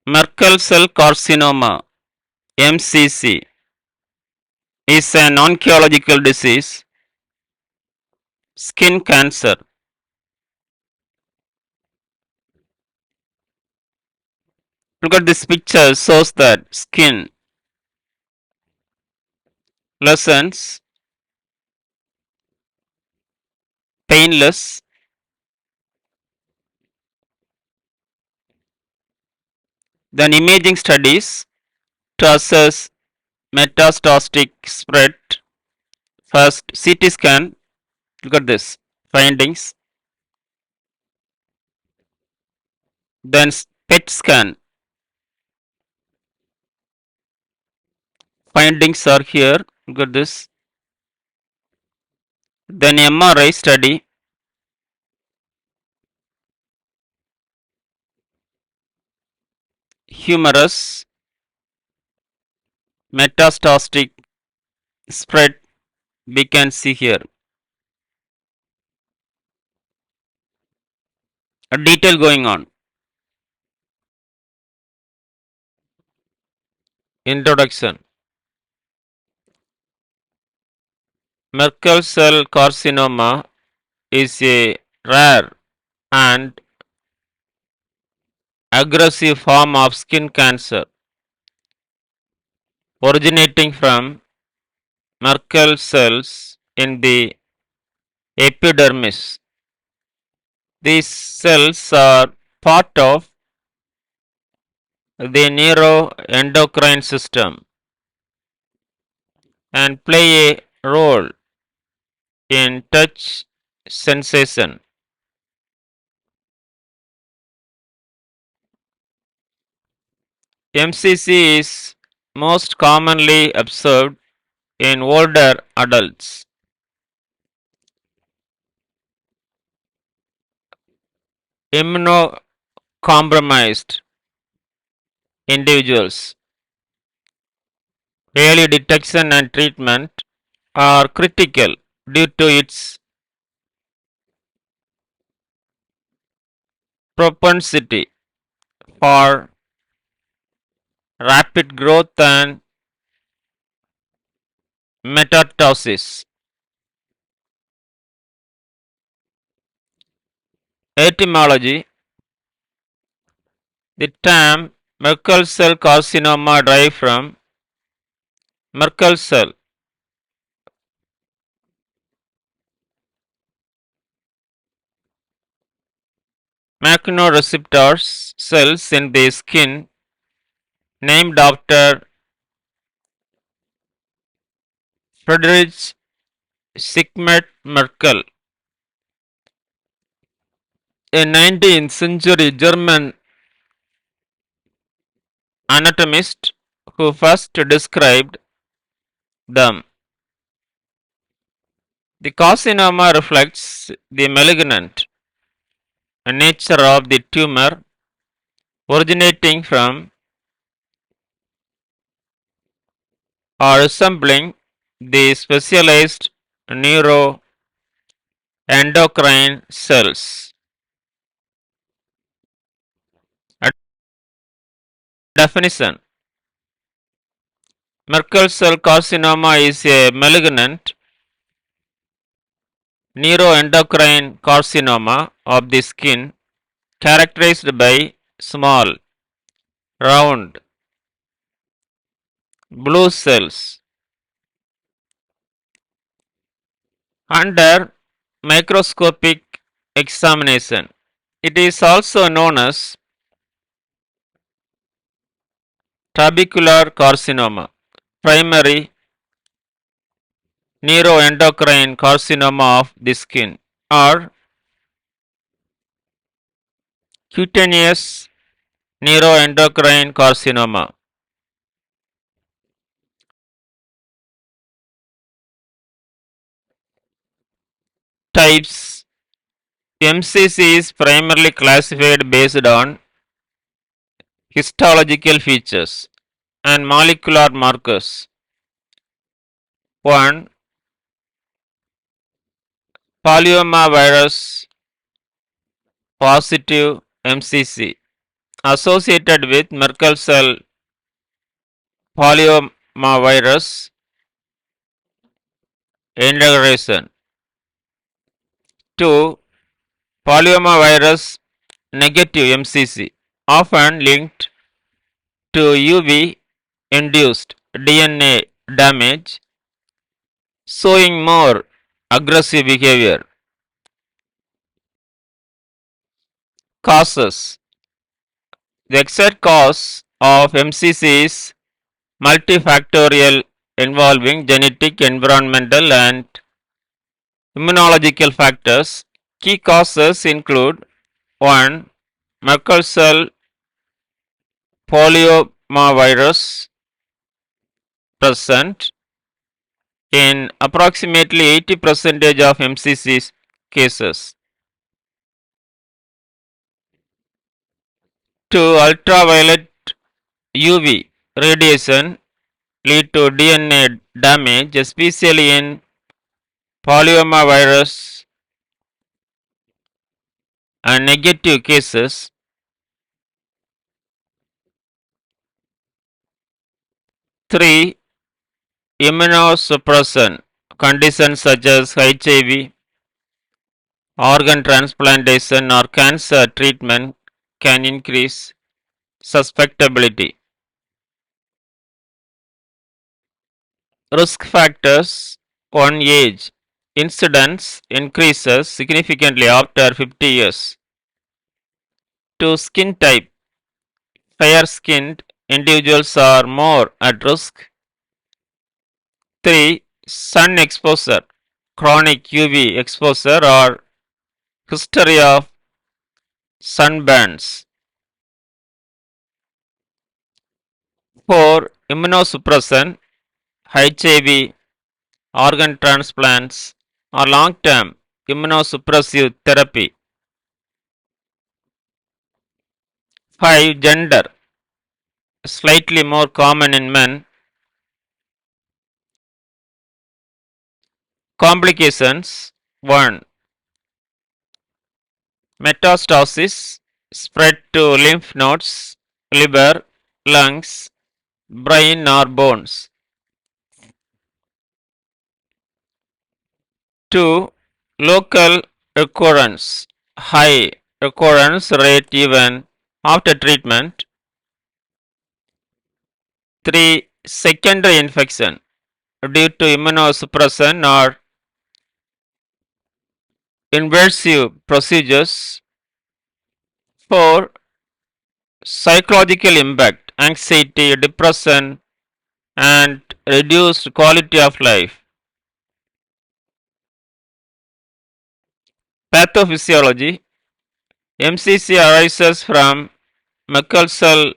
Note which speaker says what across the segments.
Speaker 1: Merkel cell carcinoma (MCC) is an oncological disease, skin cancer. Look at this picture, shows that skin lessens, painless. Then imaging studies to assess metastatic spread. First CT scan, look at this findings. Then PET scan, findings are here, look at this. Then MRI study, humerus, metastatic spread, we can see here. A detail going on. Introduction. Merkel cell carcinoma is a rare and aggressive form of skin cancer originating from Merkel cells in the epidermis. These cells are part of the neuroendocrine system and play a role in touch sensation. MCC is most commonly observed in older adults. Immunocompromised individuals. Early detection and treatment are critical due to its propensity for rapid growth and metastasis. Etymology. The term Merkel cell carcinoma derived from Merkel cell, mechanoreceptors cells in the skin named after Friedrich Sigmund Merkel, a 19th century German anatomist who first described them. The carcinoma reflects the malignant nature of the tumor originating from or resembling the specialized neuroendocrine cells. A definition. Merkel cell carcinoma is a malignant neuroendocrine carcinoma of the skin characterized by small, round, blue cells. Under microscopic examination, it is also known as trabecular carcinoma, primary neuroendocrine carcinoma of the skin, or cutaneous neuroendocrine carcinoma. Types. MCC is primarily classified based on histological features and molecular markers. 1. Polyomavirus positive MCC. associated with Merkel cell polyomavirus integration. 2. Polyomavirus negative MCC, often linked to UV induced DNA damage, showing more aggressive behavior. Causes. The exact cause of MCC is multifactorial, involving genetic, environmental, and immunological factors. Key causes include 1. Merkel cell polyomavirus present in approximately 80% of MCC cases. 2. Ultraviolet UV radiation lead to DNA damage, especially in polyomavirus and negative cases. 3. Immunosuppression conditions such as HIV, organ transplantation, or cancer treatment can increase susceptibility. Risk factors. 1. Age. Incidence increases significantly after 50 years. 2. Skin type. Fair skinned individuals are more at risk. 3. Sun exposure. Chronic UV exposure or history of sunburns. 4. Immunosuppression, HIV, organ transplants, or long term immunosuppressive therapy. 5. Gender, slightly more common in men. Complications. 1. Metastasis, spread to lymph nodes, liver, lungs, brain, or bones. 2. Local recurrence, high recurrence rate even after treatment. 3. Secondary infection due to immunosuppression or invasive procedures. 4. Psychological impact, anxiety, depression, and reduced quality of life. Pathophysiology. MCC arises from Merkel cell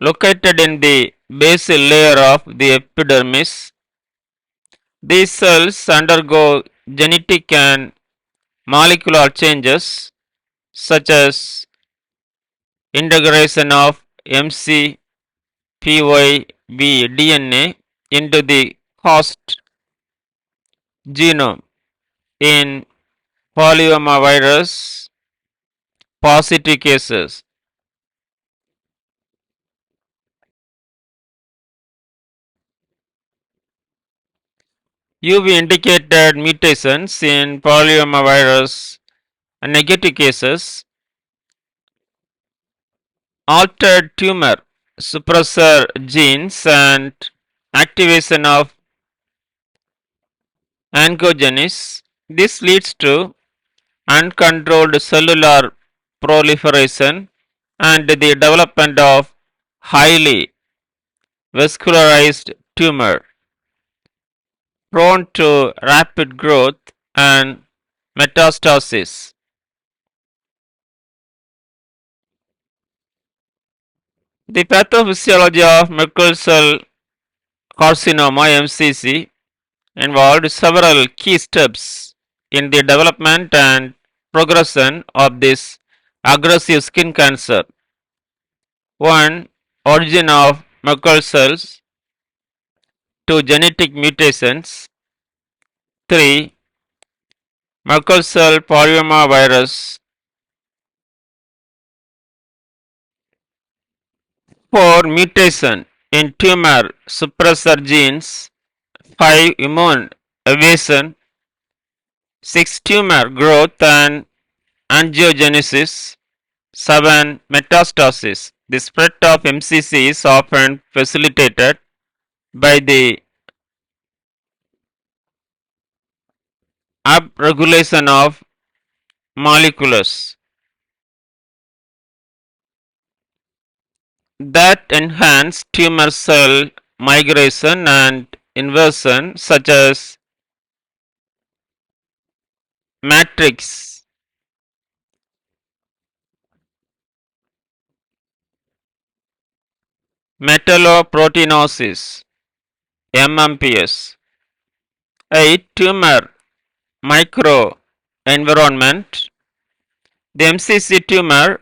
Speaker 1: located in the basal layer of the epidermis. These cells undergo genetic and molecular changes such as integration of MCPYV DNA into the host genome. In polyomavirus positive cases, UV indicated mutations in polyomavirus negative cases, altered tumor suppressor genes, and activation of oncogenes. This leads to uncontrolled cellular proliferation and the development of highly vascularized tumor prone to rapid growth and metastasis. The pathophysiology of Merkel cell carcinoma MCC involved several key steps in the development and progression of this aggressive skin cancer. 1. Origin of Merkel cells. 2. Genetic mutations. 3. Merkel cell polyomavirus 4. Mutation in tumor suppressor genes. 5. Immune evasion. 6. Tumor growth and angiogenesis. 7. Metastasis. The spread of MCC is often facilitated by the upregulation of molecules that enhance tumor cell migration and inversion, such as matrix metalloproteinosis (MMPs). 8. Tumor microenvironment. The MCC tumor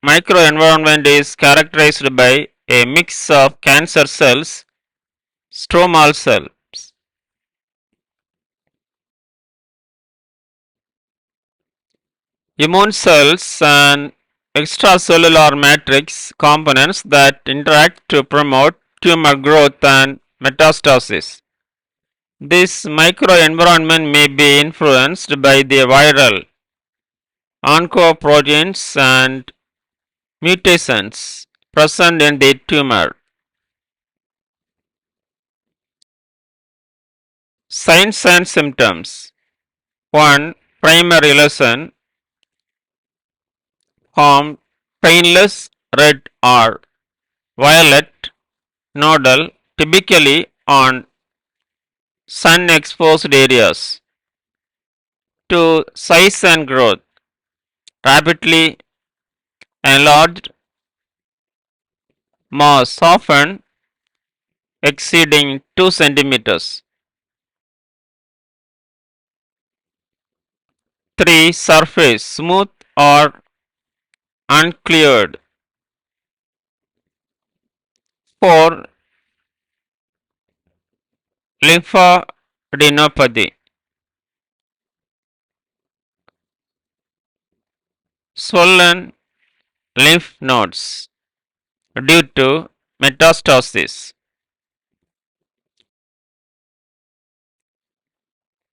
Speaker 1: microenvironment is characterized by a mix of cancer cells, stromal cells, immune cells, and extracellular matrix components that interact to promote tumor growth and metastasis. This microenvironment may be influenced by the viral oncoproteins and mutations present in the tumor. Signs and symptoms. 1. Primary lesion form painless red or violet nodule, typically on sun exposed areas. 2. Size and growth. Rapidly enlarged mass, often exceeding 2 centimeters. 3. Surface smooth or uncleared. 4. Lymphadenopathy. Swollen lymph nodes due to metastasis.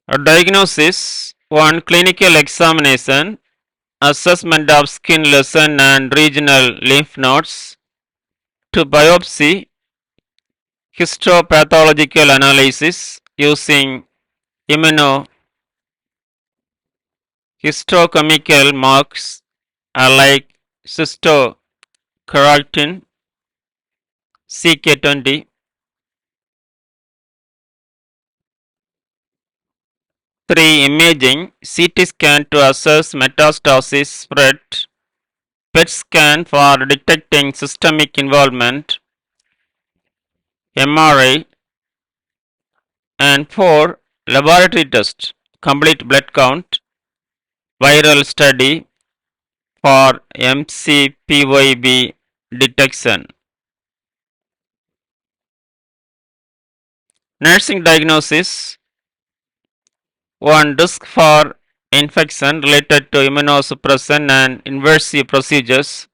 Speaker 1: A diagnosis. 1. Clinical examination, assessment of skin lesion and regional lymph nodes. 2. Biopsy, histopathological analysis using immunohistochemical marks like cystokeratin CK20. 3. Imaging, CT scan to assess metastasis spread, PET scan for detecting systemic involvement, MRI, and 4. Laboratory test, complete blood count, viral study for MCPYB detection. Nursing diagnosis. 1. Risk for infection related to immunosuppression and invasive procedures.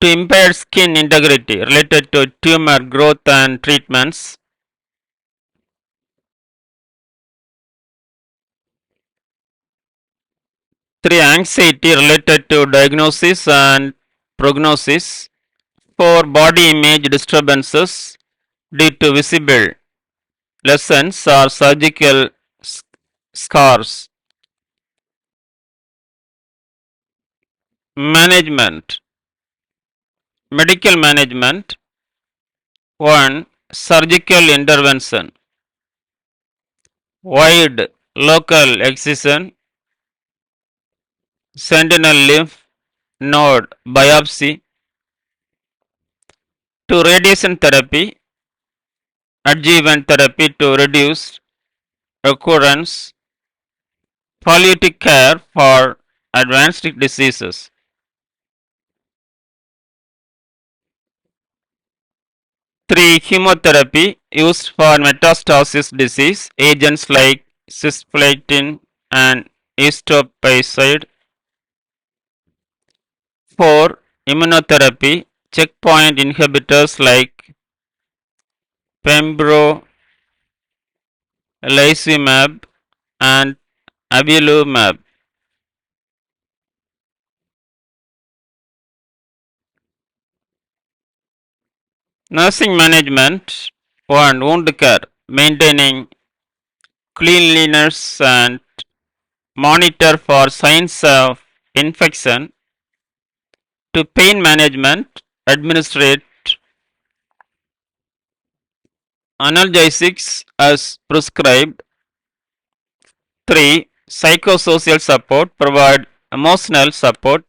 Speaker 1: 2. Impaired skin integrity related to tumor growth and treatments. 3. Anxiety related to diagnosis and prognosis. 4. Body image disturbances due to visible lesions or surgical scars. Management. Medical management. 1. Surgical intervention. Wide local excision, sentinel lymph node biopsy. 2. Radiation therapy, adjuvant therapy to reduce recurrence. Palliative care for advanced diseases. 3. Chemotherapy used for metastasis disease, agents like cisplatin and etoposide. 4. Immunotherapy, checkpoint inhibitors like pembrolizumab and avelumab. Nursing management 1. Wound care, maintaining cleanliness and monitor for signs of infection. To pain management, administrate analgesics as prescribed. 3. Psychosocial support, provide emotional support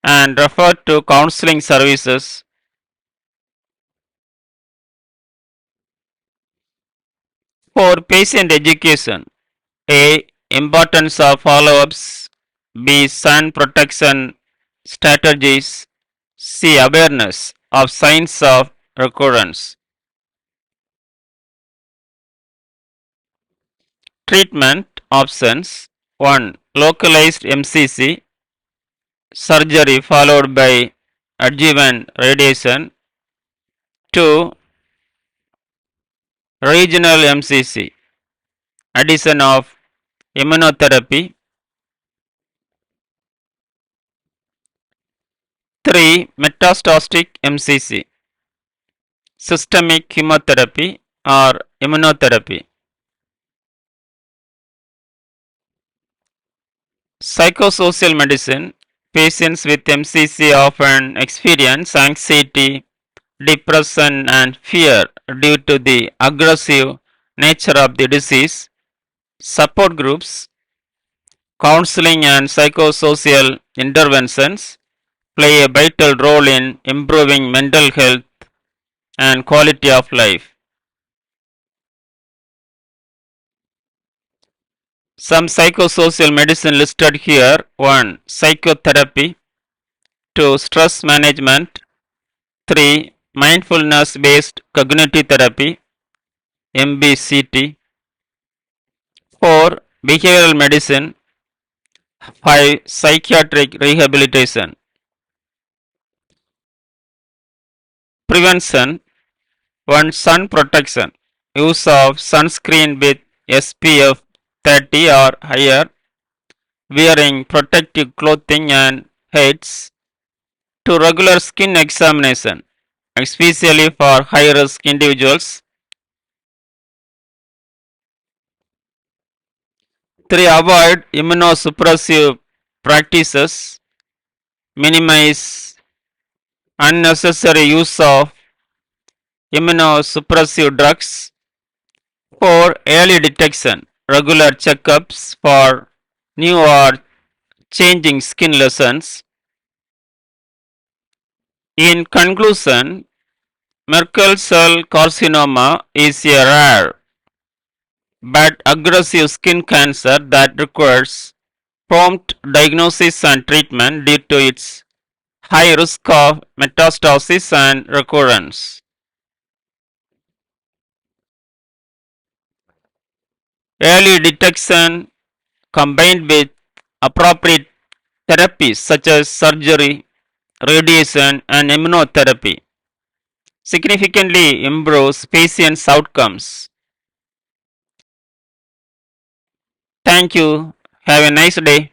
Speaker 1: and refer to counseling services. 4. Patient education. A. Importance of follow-ups. B. Sun protection strategies. C. Awareness of signs of recurrence. Treatment options 1. Localized MCC, surgery followed by adjuvant radiation. 2. Regional MCC, addition of immunotherapy. 3. Metastatic MCC, systemic chemotherapy or immunotherapy. Psychosocial medicine, patients with MCC often experience anxiety, depression, and fear due to the aggressive nature of the disease. Support groups, counseling, and psychosocial interventions play a vital role in improving mental health and quality of life. Some psychosocial medicine listed here 1. Psychotherapy. 2. Stress management. 3. Mindfulness based cognitive therapy MBCT. 4. Behavioral medicine. 5. Psychiatric rehabilitation. Prevention 1. Sun protection. Use of sunscreen with SPF 30 or higher. Wearing protective clothing and hats. To regular skin examination, especially for high risk individuals. 3. Avoid immunosuppressive practices. Minimize unnecessary use of immunosuppressive drugs. 4. Early detection. Regular checkups for new or changing skin lesions. In conclusion, Merkel cell carcinoma is a rare but aggressive skin cancer that requires prompt diagnosis and treatment due to its high risk of metastasis and recurrence. Early detection combined with appropriate therapies such as surgery, radiation, and immunotherapy significantly improves patients' outcomes. Thank you. Have a nice day.